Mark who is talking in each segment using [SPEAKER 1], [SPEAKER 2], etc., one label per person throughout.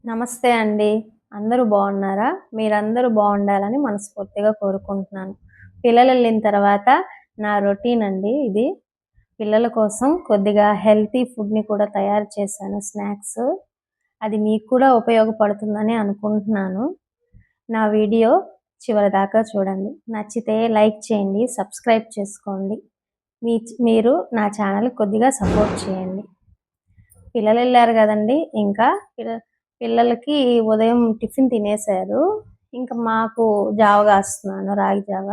[SPEAKER 1] నమస్తే అండి. అందరూ బాగున్నారా? మీరందరూ బాగుండాలని మనస్ఫూర్తిగా కోరుకుంటున్నాను. పిల్లలెళ్ళిన తర్వాత నా రొటీన్ అండి ఇది. పిల్లల కోసం కొద్దిగా హెల్తీ ఫుడ్‌ని కూడా తయారు చేశాను స్నాక్స్. అది మీకు కూడా ఉపయోగపడుతుందని అనుకుంటున్నాను. నా వీడియో చివరిదాకా చూడండి. నచ్చితే లైక్ చేయండి, సబ్స్క్రైబ్ చేసుకోండి. మీరు నా ఛానల్‌కి కొద్దిగా సపోర్ట్ చేయండి. పిల్లలెళ్ళారు గదండీ! ఇంకా పిల్లలకి ఉదయం టిఫిన్ తినేశారు. ఇంక మాకు జావ కాస్తున్నాను, రాగి జావ.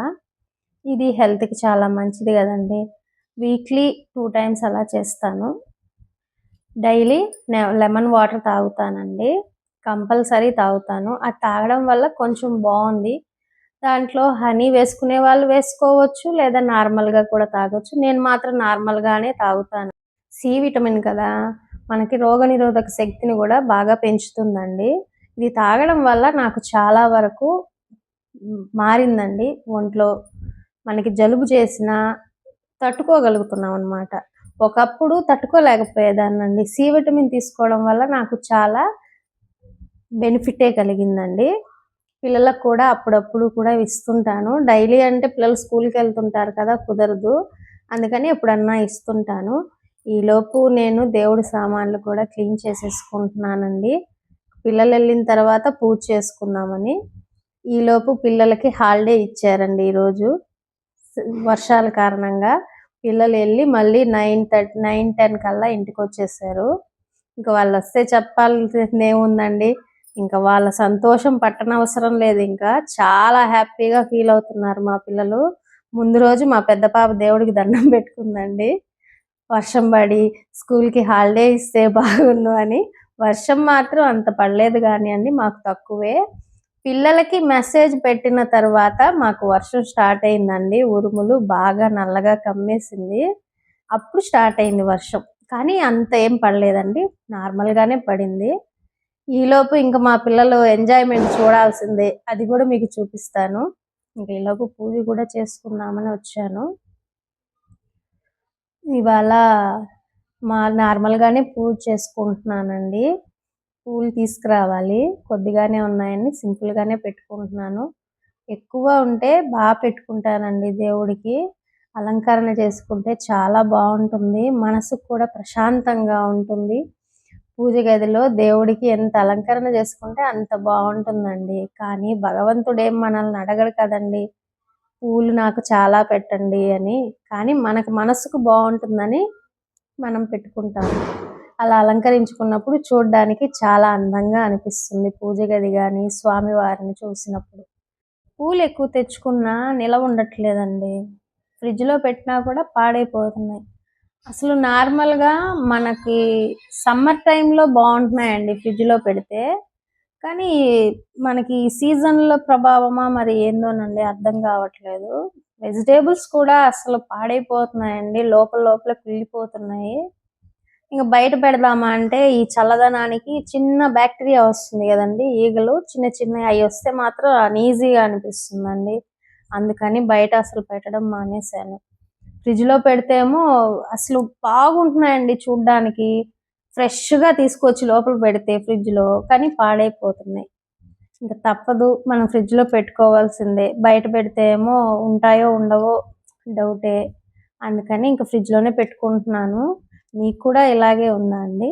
[SPEAKER 1] ఇది హెల్త్‌కి చాలా మంచిది గదండీ! వీక్లీ 2 టైమ్స్ అలా చేస్తాను. డైలీ లెమన్ వాటర్ తాగుతానండి. కంపల్సరీ తాగుతాను. అది తాగడం వల్ల కొంచెం బావుంది. దాంట్లో హనీ వేసుకునే వాళ్ళు వేసుకోవచ్చు, లేదా నార్మల్‌గా కూడా తాగొచ్చు. నేను మాత్రం నార్మల్‌గానే తాగుతాను. సి విటమిన్ కదా! మనకి రోగనిరోధక శక్తిని కూడా బాగా పెంచుతుందండి. ఇది తాగడం వల్ల నాకు చాలా వరకు మారిందండి ఒంట్లో. మనకి జలుబు చేసినా తట్టుకోగలుగుతున్నామనమాట. ఒకప్పుడు తట్టుకోలేకపోయేదాన్నండి. సి విటమిన్ తీసుకోవడం వల్ల నాకు చాలా బెనిఫిటే కలిగిందండి. పిల్లలకు కూడా అప్పుడప్పుడు కూడా ఇస్తుంటాను. డైలీ అంటే పిల్లలు స్కూల్‌కెళ్తుంటారు కదా! కుదరదు. అందుకని ఎప్పుడన్నా ఇస్తుంటాను. ఈలోపు నేను దేవుడి సామాన్లు కూడా క్లీన్ చేసేసుకుంటున్నానండి. పిల్లలెళ్ళిన తర్వాత పూజ చేసుకుందామని. ఈలోపు పిల్లలకి హాలిడే ఇచ్చారండి ఈరోజు. వర్షాల కారణంగా పిల్లలెళ్ళి మళ్ళీ 9, 10 కల్లా ఇంటికొచ్చేసారు. ఇంక వాళ్ళొస్తే చెప్పాల్సిందేముందండి. ఇంక వాళ్ళ సంతోషం పట్టనవసరం లేదింకా. చాలా హ్యాపీగా ఫీల్ అవుతున్నారు మా పిల్లలు. ముందు రోజు మా పెద్ద పాప దేవుడికి దండం పెట్టుకుందండి. వర్షం పడి స్కూల్‌కి హాలిడే ఇస్తే బాగుండు అని. వర్షం మాత్రం అంత పడలేదు గానియండి, మాకు తక్కువే. పిల్లలకి మెసేజ్ పెట్టిన తర్వాత మాకు వర్షం స్టార్ట్ అయిందండి. ఉరుములు బాగా నల్లగా కమ్మేసింది. అప్పుడు స్టార్ట్ అయింది వర్షం. కానీ అంత ఏం పడలేదండి. నార్మల్‌గానే పడింది. ఈలోపు ఇంక మా పిల్లలు ఎంజాయ్‌మెంట్ చూడాల్సిందే. అది కూడా మీకు చూపిస్తాను. ఇంక ఈలోపు పూజ కూడా చేసుకుందామని వచ్చాను. ఇవాళ నార్మల్‌గానే పూజ చేసుకుంటున్నానండి. పూలు తీసుకురావాలి. కొద్దిగానే ఉన్నాయని సింపుల్‌గానే పెట్టుకుంటున్నాను. ఎక్కువ ఉంటే పెట్టుకుంటానండి దేవుడికి. అలంకరణ చేసుకుంటే చాలా బావుంటుంది. మనసుకు కూడా ప్రశాంతంగా ఉంటుంది. పూజ గదిలో దేవుడికి ఎంత అలంకరణ చేసుకుంటే అంత బావుంటుందండి. కానీ భగవంతుడేం మనల్ని అడగడు కదండీ! పూలు నాకు చాలా పెట్టండి అని. కానీ మనకు మనసుకు బావుంటుందని మనం పెట్టుకుంటాము. అలా అలంకరించుకున్నప్పుడు చూడ్డానికి చాలా అందంగా అనిపిస్తుంది పూజ గది గాని, స్వామివారిని చూసినప్పుడు. పూలెక్కువ తెచ్చుకున్నా నిలవుండట్లేదండి. ఫ్రిడ్జ్‌లో పెట్టినా కూడా పాడైపోతున్నాయి. అసలు నార్మల్‌గా మనకి సమ్మర్ టైమ్‌లో బావుంటున్నాయండి ఫ్రిడ్జ్‌లో పెడితే. కానీ మనకి ఈ సీజన్‌లో ప్రభావమా మరి ఏందోనండి అర్థం కావట్లేదు. వెజిటబుల్స్ కూడా అసలు పాడైపోతున్నాయండి. లోపల లోపలే కుళ్ళిపోతున్నాయి. ఇంక బయట పెడదామా అంటే ఈ చల్లదనానికి చిన్న బ్యాక్టీరియా వస్తుంది గదండీ! ఈగలు చిన్న చిన్నయి అయ్యొస్తే మాత్రం అనీజీగా అనిపిస్తుందండి. అందుకని బయట అసలు పెట్టడం మానేశాను. ఫ్రిడ్జ్‌లో పెడితే ఏమో అసలు బాగుంటున్నాయండి చూడ్డానికి. ఫ్రెష్‌గా తీసుకొచ్చి లోపల పెడితే ఫ్రిడ్జ్‌లో కానీ పాడైపోతున్నాయి. ఇంక తప్పదు మనం ఫ్రిడ్జ్‌లో పెట్టుకోవాల్సిందే. బయట పెడితే ఏమో ఉంటాయో ఉండవో డౌటే. అందుకని ఇంక ఫ్రిడ్జ్‌లోనే పెట్టుకుంటున్నాను. మీకు కూడా ఇలాగే ఉందా అండి?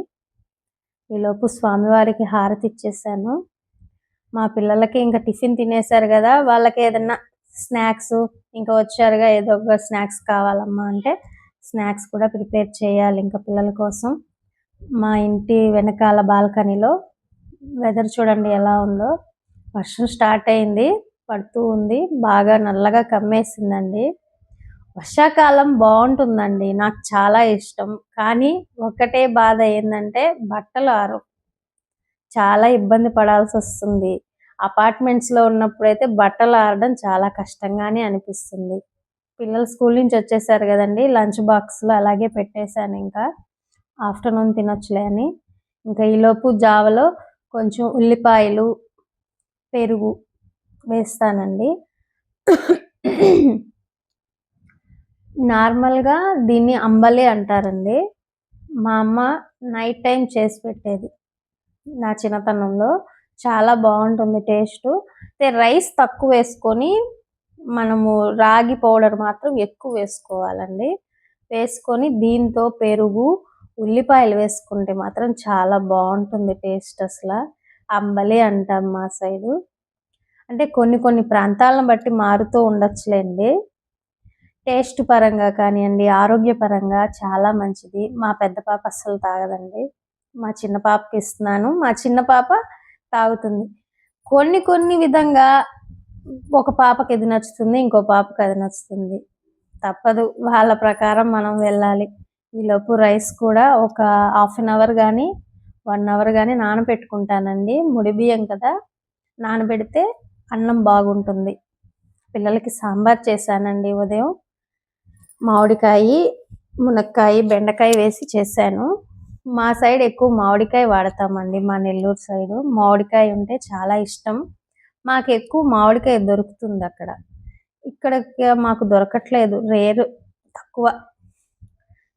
[SPEAKER 1] ఈలోపు స్వామివారికి హారతి ఇచ్చేసాను. మా పిల్లలకి ఇంక టిఫిన్ తినేసారు గదా! వాళ్ళకేదన్నా స్నాక్సు ఇంక వచ్చారుగా ఏదో ఒక స్నాక్స్ కావాలమ్మా అంటే స్నాక్స్ కూడా ప్రిపేర్ చేయాలి ఇంక పిల్లల కోసం. మా ఇంటి వెనకాల బాల్కనీలో వెదర్ చూడండి ఎలా ఉందో. వర్షం స్టార్ట్ అయింది. పడుతూ ఉంది. బాగా నల్లగా కమ్మేసిందండి. వర్షాకాలం బావుంటుందండి. నాకు చాలా ఇష్టం. కానీ ఒక్కటే బాధ ఏందంటే బట్టలు ఆరవు. చాలా ఇబ్బంది పడాల్సొస్తుంది. అపార్ట్మెంట్స్‌లో ఉన్నప్పుడైతే బట్టలు ఆరడం చాలా కష్టంగానే అనిపిస్తుంది. పిల్లలు స్కూల్ నుంచి వచ్చేసారు గదండీ! లంచ్ బాక్స్‌లో అలాగే పెట్టేసానింకా. ఆఫ్టర్‌నూన్ తినొచ్చులే అని. ఇంకా ఈలోపు జావలో కొంచెం ఉల్లిపాయలు, పెరుగు వేస్తానండి. నార్మల్‌గా దీన్ని అంబలి అంటారండి. మా అమ్మ నైట్ టైమ్ చేసి పెట్టేది. నా చిన్నతనంలో చాలా బాగుంటుంది టేస్ట్. రైస్ తక్కువ వేసుకొని మనము రాగి పౌడర్ మాత్రం ఎక్కువ వేసుకోవాలండి. వేసుకొని దీంతో పెరుగు, ఉల్లిపాయలు వేసుకుంటే మాత్రం చాలా బాగుంటుంది టేస్ట్. అసలు అంబలి అంటాం మా సైడు. అంటే కొన్ని కొన్ని ప్రాంతాలను బట్టి మారుతూ ఉండొచ్చులేండి. టేస్ట్ పరంగా కానివ్వండి, ఆరోగ్యపరంగా చాలా మంచిది. మా పెద్ద పాప అస్సలు తాగదండి. మా చిన్న పాపకి ఇస్తున్నాను. మా చిన్న పాప తాగుతుంది. కొన్ని కొన్ని విధంగా ఒక పాపకి ఇది నచ్చుతుంది, ఇంకో పాపకి అది నచ్చుతుంది. తప్పదు, వాళ్ళ ప్రకారం మనం వెళ్ళాలి. ఈలోపు రైస్ కూడా ఒక 1/2 అవర్ కానీ 1 అవర్ కానీ నానబెట్టుకుంటానండి. ముడి బియ్యం కదా, నానబెడితే అన్నం బాగుంటుంది. పిల్లలకి సాంబార్ చేశానండి ఉదయం. మామిడికాయ, మునక్కాయ, బెండకాయ వేసి చేశాను. మా సైడ్ ఎక్కువ మామిడికాయ వాడతామండి. మా నెల్లూరు సైడు మామిడికాయ ఉంటే చాలా ఇష్టం. మాకు ఎక్కువ మామిడికాయ దొరుకుతుంది అక్కడ. ఇక్కడ మాకు దొరకట్లేదు, రేరు, తక్కువ.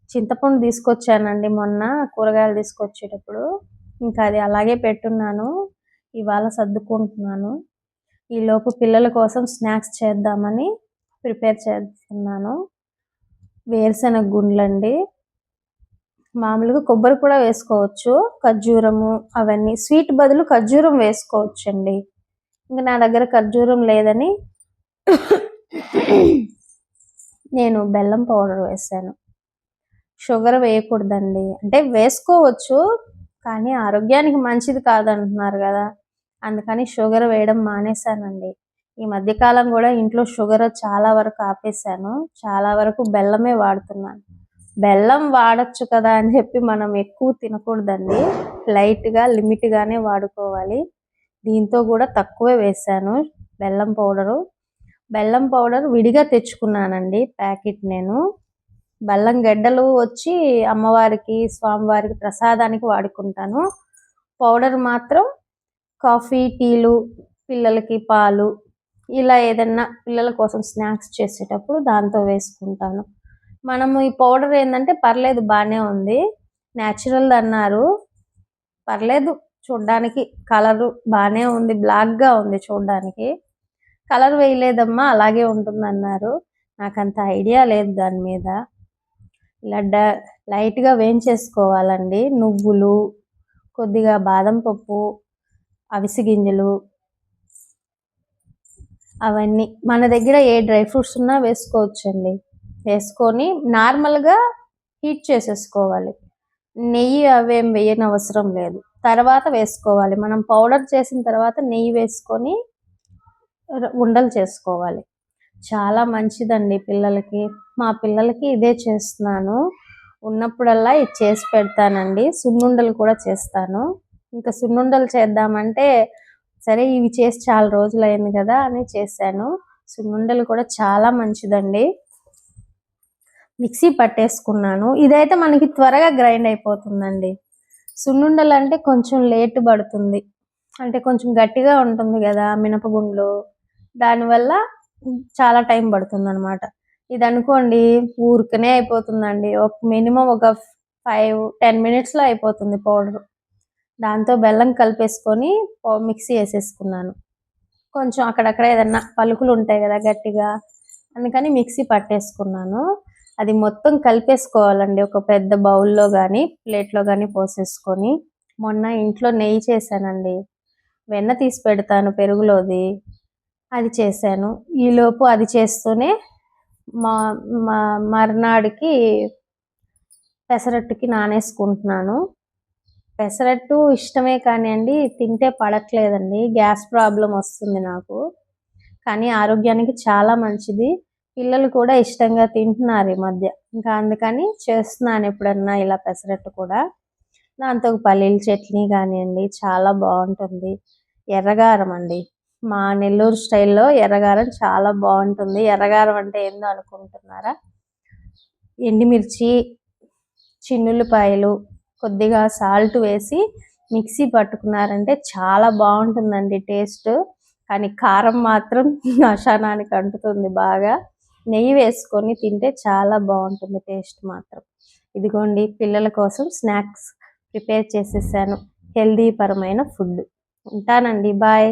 [SPEAKER 1] చింతపండు తీసుకొచ్చానండి మొన్న కూరగాయలు తీసుకొచ్చేటప్పుడు. ఇంకా అది అలాగే పెట్టున్నాను. ఇవాళ సర్దుకుంటున్నాను. ఈలోపు పిల్లల కోసం స్నాక్స్ చేద్దామని ప్రిపేర్ చేస్తున్నాను. వేరుశనగ గుండ్లండి. మామూలుగా కొబ్బరి కూడా వేసుకోవచ్చు, ఖర్జూరము అవన్నీ. స్వీట్ బదులు ఖర్జూరం వేసుకోవచ్చండి. ఇంకా నా దగ్గర ఖర్జూరం లేదని నేను బెల్లం పౌడర్ వేసాను. షుగర్ వేయకూడదండి. అంటే వేసుకోవచ్చు, కానీ ఆరోగ్యానికి మంచిది కాదంటున్నారు కదా, అందుకని షుగర్ వేయడం మానేశానండి. ఈ మధ్యకాలం కూడా ఇంట్లో షుగర్ చాలా వరకు ఆపేశాను. చాలా వరకు బెల్లమే వాడుతున్నాను. బెల్లం వాడచ్చు కదా అని చెప్పి మనం ఎక్కువ తినకూడదండి. లైట్గా, లిమిట్గానే వాడుకోవాలి. దీంతో కూడా తక్కువే వేసాను బెల్లం పౌడరు. బెల్లం పౌడర్ విడిగా తెచ్చుకున్నానండి ప్యాకెట్. నేను బెల్లం గడ్డలు వచ్చి అమ్మవారికి, స్వామివారికి ప్రసాదానికి వాడుకుంటాను. పౌడర్ మాత్రం కాఫీ, టీలు, పిల్లలకి పాలు, ఇలా ఏదన్నా పిల్లల కోసం స్నాక్స్ చేసేటప్పుడు దాంతో వేసుకుంటాను. మనము ఈ పౌడర్ ఏంటంటే పర్లేదు, బాగానే ఉంది, న్యాచురల్ అన్నారు, పర్లేదు. చూడ్డానికి కలరు బాగానే ఉంది, బ్లాక్గా ఉంది చూడ్డానికి. కలర్ వేయలేదమ్మా, అలాగే ఉంటుందన్నారు. నాకు అంత ఐడియా లేదు దాని మీద. ఇలా లైట్గా వేయించేసుకోవాలండి. నువ్వులు, కొద్దిగా బాదం పప్పు, అవిసె గింజలు, అవన్నీ మన దగ్గర ఏ డ్రై ఫ్రూట్స్ ఉన్నా వేసుకోవచ్చండి. వేసుకొని నార్మల్గా హీట్ చేసేసుకోవాలి. నెయ్యి అవేం వేయని అవసరం లేదు, తర్వాత వేసుకోవాలి. మనం పౌడర్ చేసిన తర్వాత నెయ్యి వేసుకొని ఉండలు చేసుకోవాలి. చాలా మంచిదండి పిల్లలకి. మా పిల్లలకి ఇదే చేస్తున్నాను. ఉన్నప్పుడల్లా ఇది చేసి పెడతానండి. సున్నుండలు కూడా చేస్తాను. ఇంకా సున్నుండలు చేద్దామంటే సరే ఇవి చేసి చాలా రోజులైంది కదా అని చేశాను. సున్నుండలు కూడా చాలా మంచిదండి. మిక్సీ పట్టేసుకున్నాను. ఇదైతే మనకి త్వరగా గ్రైండ్ అయిపోతుందండి. సున్నుండలు అంటే కొంచెం లేట్ పడుతుంది, అంటే కొంచెం గట్టిగా ఉంటుంది కదా మినపగుండ్లు, దానివల్ల చాలా టైం పడుతుంది అనమాట. ఇది అనుకోండి ఊరికనే అయిపోతుందండి. మినిమం ఒక 5-10 మినిట్స్లో అయిపోతుంది పౌడర్. దాంతో బెల్లం కలిపేసుకొని మిక్సీ వేసేసుకున్నాను. కొంచెం అక్కడక్కడ ఏదన్నా పలుకులు ఉంటాయి కదా గట్టిగా, అందుకని మిక్సీ పట్టేసుకున్నాను. అది మొత్తం కలిపేసుకోవాలండి. ఒక పెద్ద బౌల్లో కానీ ప్లేట్లో కానీ పోసేసుకొని. మొన్న ఇంట్లో నెయ్యి చేశానండి, వెన్న తీసి పెడతాను పెరుగులోది, అది చేశాను. ఈలోపు అది చేస్తూనే మర్నాడికి పెసరట్టుకి నానేసుకుంటున్నాను. పెసరట్టు ఇష్టమే కానివ్వండి, తింటే పడట్లేదండి, గ్యాస్ ప్రాబ్లం వస్తుంది నాకు. కానీ ఆరోగ్యానికి చాలా మంచిది. పిల్లలు కూడా ఇష్టంగా తింటున్నారు ఈ మధ్య. ఇంకా అందుకని చేస్తున్నాను ఎప్పుడన్నా ఇలా పెసరట్టు కూడా. దాంతో పల్లీల చట్నీ కానివ్వండి చాలా బాగుంటుంది. ఎర్రగారం అండి, మా నెల్లూరు స్టైల్లో ఎర్రగారం చాలా బాగుంటుంది. ఎర్రగారం అంటే ఏందో అనుకుంటున్నారా? ఎండుమిర్చి, చిన్నుల్లిపాయలు, కొద్దిగా సాల్ట్ వేసి మిక్సీ పట్టుకున్నారంటే చాలా బాగుంటుందండి టేస్ట్. కానీ కారం మాత్రం అశానానికి అంటుతుంది బాగా. నెయ్యి వేసుకొని తింటే చాలా బాగుంటుంది టేస్ట్ మాత్రం. ఇదిగోండి పిల్లల కోసం స్నాక్స్ ప్రిపేర్ చేసేసాను. హెల్దీ పరమైన ఫుడ్. ఉంటానండి. బాయ్.